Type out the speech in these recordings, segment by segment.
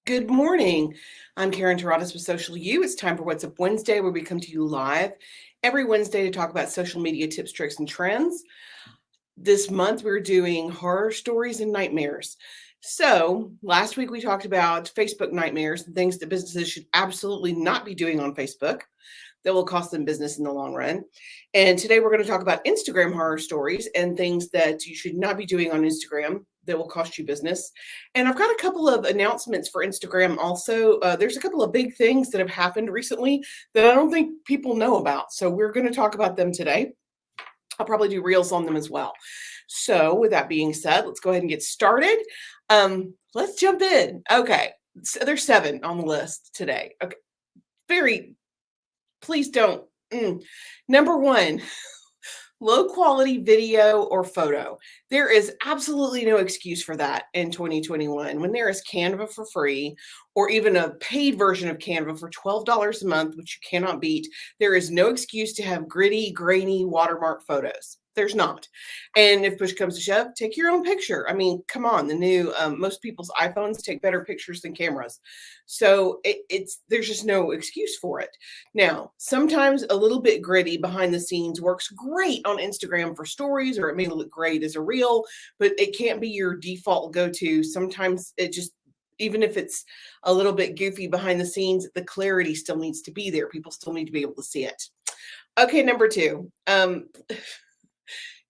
Good morning. I'm Karen Taradas with Social U. It's time for What's Up Wednesday, where we come to you live every Wednesday to talk about social media tips, tricks, and trends. This month, we're doing horror stories and nightmares. So, last week we talked about Facebook nightmares and things that businesses should absolutely not be doing on Facebook that will cost them business in the long run. And today we're going to talk about Instagram horror stories and things that you should not be doing on Instagram that will cost you business. And I've got a couple of announcements for Instagram also. There's a couple of big things that have happened recently that I don't think people know about. So we're going to talk about them today. I'll probably do reels on them as well. So with that being said, let's go ahead and get started. Let's jump in. Okay. So there's 7 on the list today. Okay. Please don't. Number 1, low quality video or photo. There is absolutely no excuse for that in 2021 when there is Canva for free or even a paid version of Canva for $12 a month, which you cannot beat. There is no excuse to have gritty, grainy, watermark photos. There's not. And if push comes to shove, take your own picture. I mean, come on, the new, most people's iPhones take better pictures than cameras. So there's just no excuse for it. Now, sometimes a little bit gritty behind the scenes works great on Instagram for stories, or it may look great as a reel, but it can't be your default go-to. Sometimes it just, even if it's a little bit goofy behind the scenes, the clarity still needs to be there. People still need to be able to see it. Okay, number 2,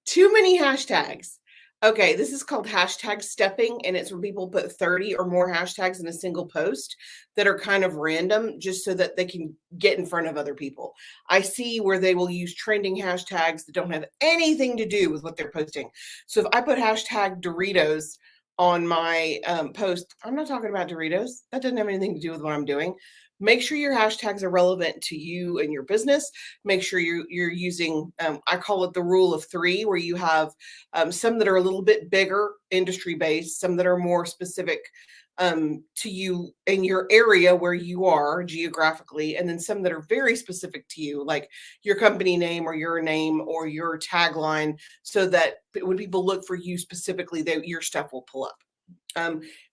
too many hashtags. Okay, this is called hashtag stuffing, and it's when people put 30 or more hashtags in a single post that are kind of random just so that they can get in front of other people. I see where they will use trending hashtags that don't have anything to do with what they're posting. So if I put hashtag Doritos on my post, I'm not talking about Doritos. That doesn't have anything to do with what I'm doing. Make sure your hashtags are relevant to you and your business. Make sure you're using, I call it the rule of 3, where you have some that are a little bit bigger industry based, some that are more specific to you in your area where you are geographically, and then some that are very specific to you, like your company name or your tagline, so that when people look for you specifically, your stuff will pull up.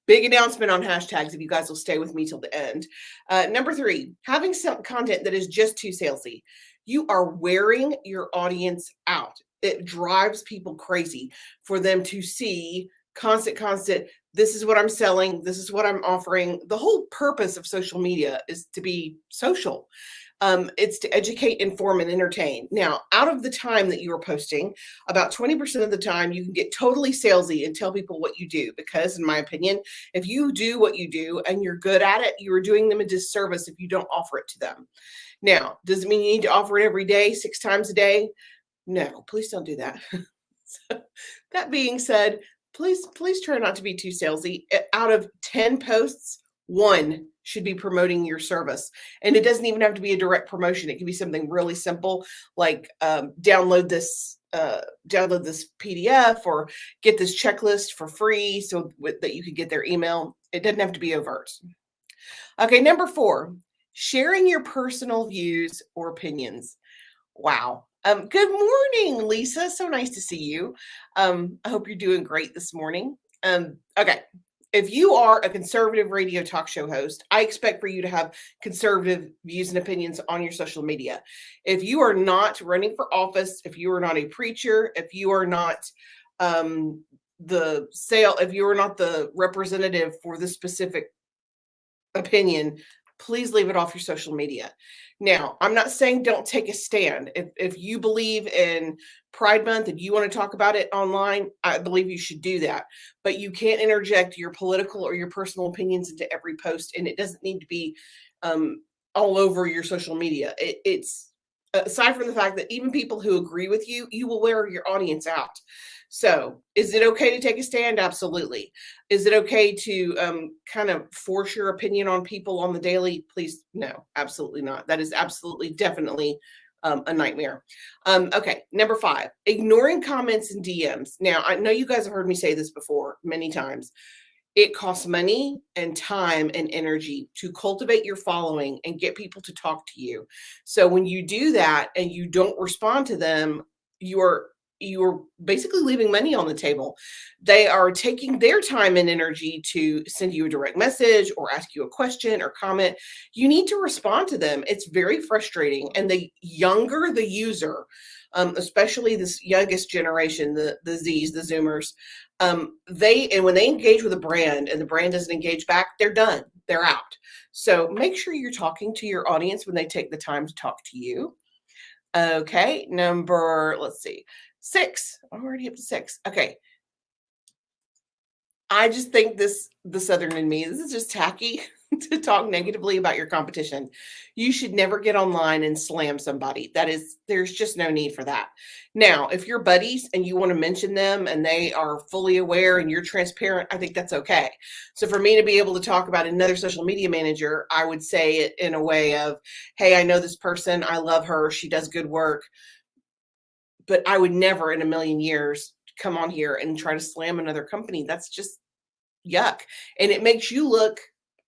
Big announcement on hashtags if you guys will stay with me till the end. Number 3, having some content that is just too salesy. You are wearing your audience out. It drives people crazy for them to see constant, this is what I'm selling, this is what I'm offering. The whole purpose of social media is to be social. It's to educate, inform, and entertain. Now, out of the time that you are posting, about 20% of the time you can get totally salesy and tell people what you do. Because, in my opinion, if you do what you do and you're good at it, you are doing them a disservice if you don't offer it to them. Now, does it mean you need to offer it every day, 6 times a day? No, please don't do that. So, that being said, please try not to be too salesy. Out of 10 posts, 1 should be promoting your service. And it doesn't even have to be a direct promotion. It can be something really simple, like download this PDF or get this checklist for free so that you can get their email. It doesn't have to be overt. Okay, number 4, sharing your personal views or opinions. Wow. Good morning, Lisa. So nice to see you. I hope you're doing great this morning. Okay. If you are a conservative radio talk show host, I expect for you to have conservative views and opinions on your social media. If you are not running for office, if you are not a preacher, if you are not if you are not the representative for this specific opinion, please leave it off your social media. Now, I'm not saying don't take a stand. If you believe in Pride Month and you want to talk about it online, I believe you should do that. But you can't interject your political or your personal opinions into every post, and it doesn't need to be all over your social media. It's aside from the fact that even people who agree with you, you will wear your audience out. So is it okay to take a stand? Absolutely. Is it okay to kind of force your opinion on people on the daily? Please, no, absolutely not. That is absolutely, definitely a nightmare. Okay, number 5, ignoring comments and DMs. Now, I know you guys have heard me say this before many times. It costs money and time and energy to cultivate your following and get people to talk to you. So when you do that and you don't respond to them, you're you're basically leaving money on the table. They are taking their time and energy to send you a direct message or ask you a question or comment. You need to respond to them. It's very frustrating. And the younger the user, especially this youngest generation, the Zs, the Zoomers, when they engage with a brand and the brand doesn't engage back, they're done. They're out. So make sure you're talking to your audience when they take the time to talk to you. Okay, let's see, 6. I'm already up to 6. Okay. I just think the Southern in me, this is just tacky to talk negatively about your competition. You should never get online and slam somebody. There's just no need for that. Now, if you're buddies and you want to mention them and they are fully aware and you're transparent, I think that's okay. So for me to be able to talk about another social media manager, I would say it in a way of, hey, I know this person. I love her. She does good work. But I would never in a million years come on here and try to slam another company. That's just yuck. And it makes you look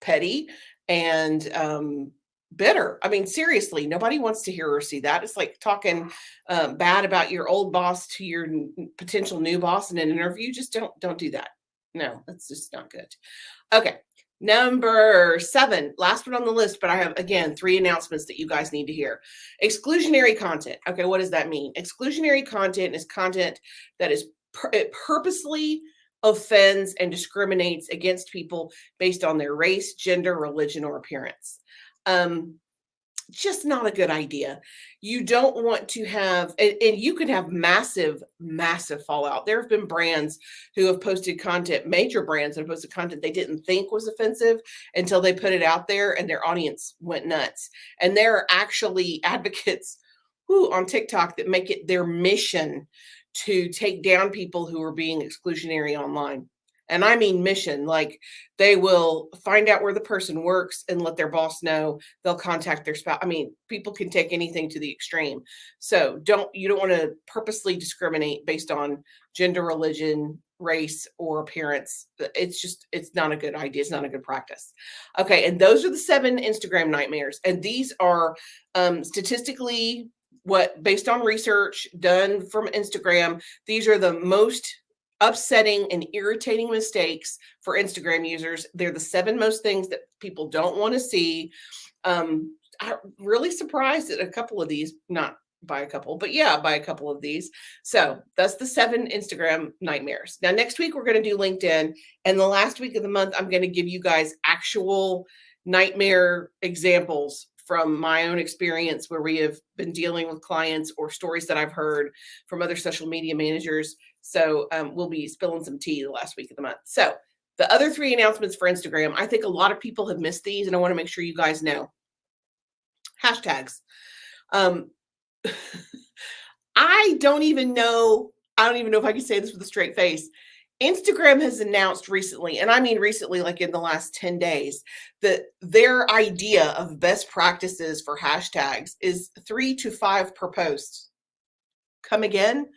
petty and bitter. I mean, seriously, nobody wants to hear or see that. It's like talking bad about your old boss to your potential new boss in an interview. Just don't do that. No, that's just not good. Okay. Number 7, last one on the list, but I have, again, 3 announcements that you guys need to hear. Exclusionary content. Okay, what does that mean? Exclusionary content is content that is it purposely offends and discriminates against people based on their race, gender, religion, or appearance. Just not a good idea. You don't want to have, and you can have massive, massive fallout. There have been brands who have posted content, major brands that have posted content they didn't think was offensive until they put it out there and their audience went nuts. And there are actually advocates on TikTok that make it their mission to take down people who are being exclusionary online. And I mean mission, like they will find out where the person works and let their boss know. They'll contact their spouse. I mean, people can take anything to the extreme. So you don't want to purposely discriminate based on gender, religion, race, or appearance. It's not a good idea. It's not a good practice. Okay. And those are the 7 Instagram nightmares. And these are statistically based on research done from Instagram, these are the most upsetting and irritating mistakes for Instagram users. They're the 7 most things that people don't want to see. I'm really surprised at a couple of these, not by a couple, but yeah, by a couple of these. So that's the 7 Instagram nightmares. Now, next week, we're going to do LinkedIn. And the last week of the month, I'm going to give you guys actual nightmare examples from my own experience where we have been dealing with clients or stories that I've heard from other social media managers. So we'll be spilling some tea the last week of the month. So the other 3 announcements for Instagram, I think a lot of people have missed these, and I want to make sure you guys know. Hashtags. I don't even know if I can say this with a straight face. Instagram has announced recently, and I mean recently, like in the last 10 days, that their idea of best practices for hashtags is 3 to 5 per post. Come again?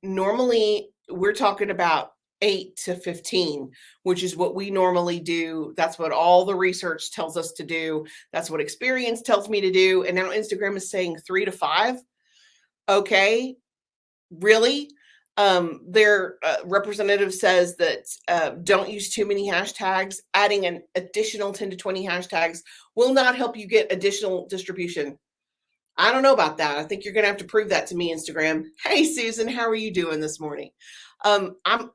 Normally, we're talking about 8 to 15, which is what we normally do. That's what all the research tells us to do. That's what experience tells me to do. And now Instagram is saying 3 to 5. Okay, really? Their representative says that don't use too many hashtags. Adding an additional 10 to 20 hashtags will not help you get additional distribution. I don't know about that. I think you're going to have to prove that to me, Instagram. Hey, Susan, how are you doing this morning? I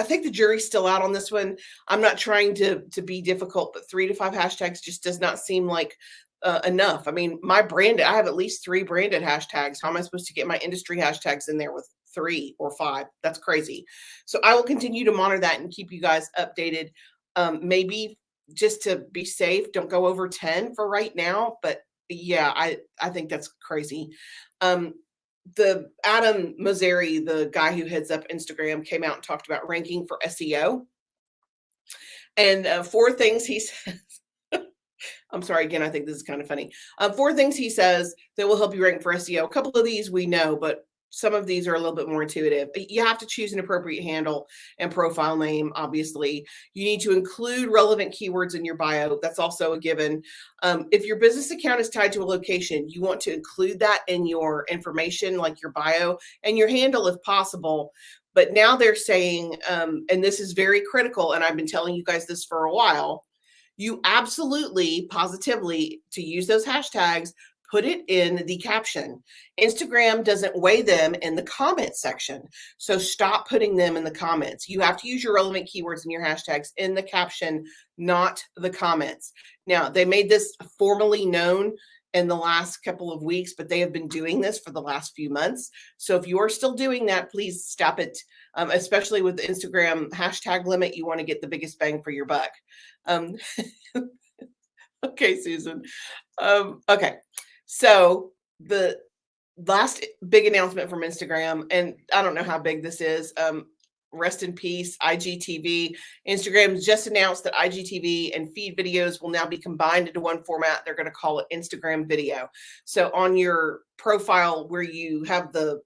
think the jury's still out on this one. I'm not trying to be difficult, but 3 to 5 hashtags just does not seem like enough. I mean, I have at least 3 branded hashtags. How am I supposed to get my industry hashtags in there with 3 or 5? That's crazy. So I will continue to monitor that and keep you guys updated. Maybe just to be safe, don't go over 10 for right now, but yeah, I think that's crazy. The Adam Mosseri, the guy who heads up Instagram, came out and talked about ranking for SEO. And 4 things he says. I'm sorry, again, I think this is kind of funny. 4 things he says that will help you rank for SEO. A couple of these we know, but some of these are a little bit more intuitive. You have to choose an appropriate handle and profile name, obviously. You need to include relevant keywords in your bio. That's also a given. If your business account is tied to a location, you want to include that in your information, like your bio and your handle if possible. But now they're saying, and this is very critical, and I've been telling you guys this for a while, you absolutely, positively, to use those hashtags, put it in the caption. Instagram doesn't weigh them in the comment section. So stop putting them in the comments. You have to use your relevant keywords and your hashtags in the caption, not the comments. Now, they made this formally known in the last couple of weeks, but they have been doing this for the last few months. So if you are still doing that, please stop it. Especially with the Instagram hashtag limit, you want to get the biggest bang for your buck. Okay, Susan. Okay. So the last big announcement from Instagram, and I don't know how big this is, rest in peace, IGTV. Instagram just announced that IGTV and feed videos will now be combined into one format. They're going to call it Instagram Video. So on your profile where you have the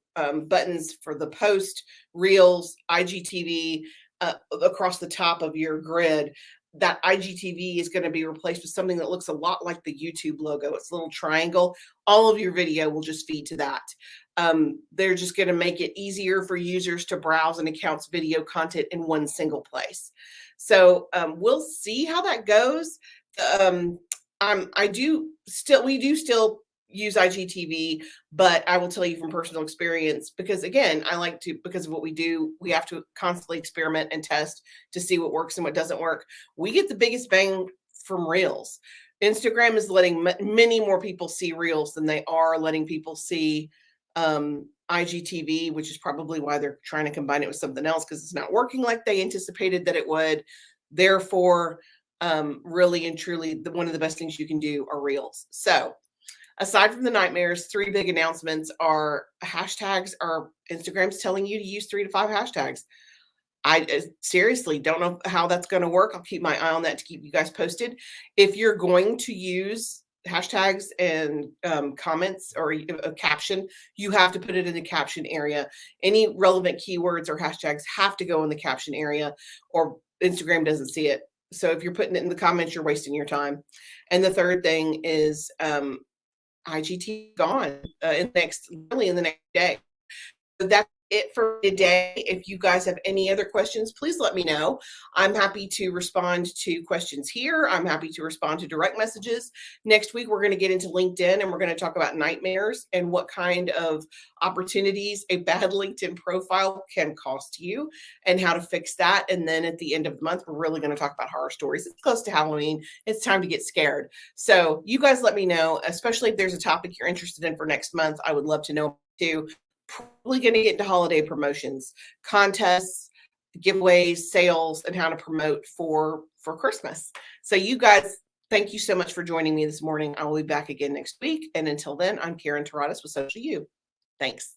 buttons for the post, Reels, IGTV, across the top of your grid, that IGTV is going to be replaced with something that looks a lot like the YouTube logo. It's a little triangle. All of your video will just feed to that. They're just going to make it easier for users to browse an account's video content in one single place. So we'll see how that goes. We do still use IGTV, but I will tell you from personal experience, because again, because of what we do, we have to constantly experiment and test to see what works and what doesn't work. We get the biggest bang from Reels. Instagram is letting many more people see Reels than they are letting people see IGTV, which is probably why they're trying to combine it with something else, because it's not working like they anticipated that it would. Therefore, really and truly, one of the best things you can do are Reels. So aside from the nightmares, 3 big announcements are hashtags. Instagram's telling you to use 3 to 5 hashtags. I seriously don't know how that's going to work. I'll keep my eye on that to keep you guys posted. If you're going to use hashtags and comments or a caption, you have to put it in the caption area. Any relevant keywords or hashtags have to go in the caption area, or Instagram doesn't see it. So if you're putting it in the comments, you're wasting your time. And the third thing is IGT gone in the next day. So that's it for today. If you guys have any other questions, please let me know. I'm happy to respond to questions here. I'm happy to respond to direct messages. Next week, we're going to get into LinkedIn, and we're going to talk about nightmares and what kind of opportunities a bad LinkedIn profile can cost you and how to fix that. And then at the end of the month, we're really going to talk about horror stories. It's close to Halloween. It's time to get scared. So you guys let me know, especially if there's a topic you're interested in for next month. I would love to know too. Probably going to get into holiday promotions, contests, giveaways, sales, and how to promote for Christmas. So you guys, thank you so much for joining me this morning. I will be back again next week. And until then, I'm Karen Taradas with Social You. Thanks.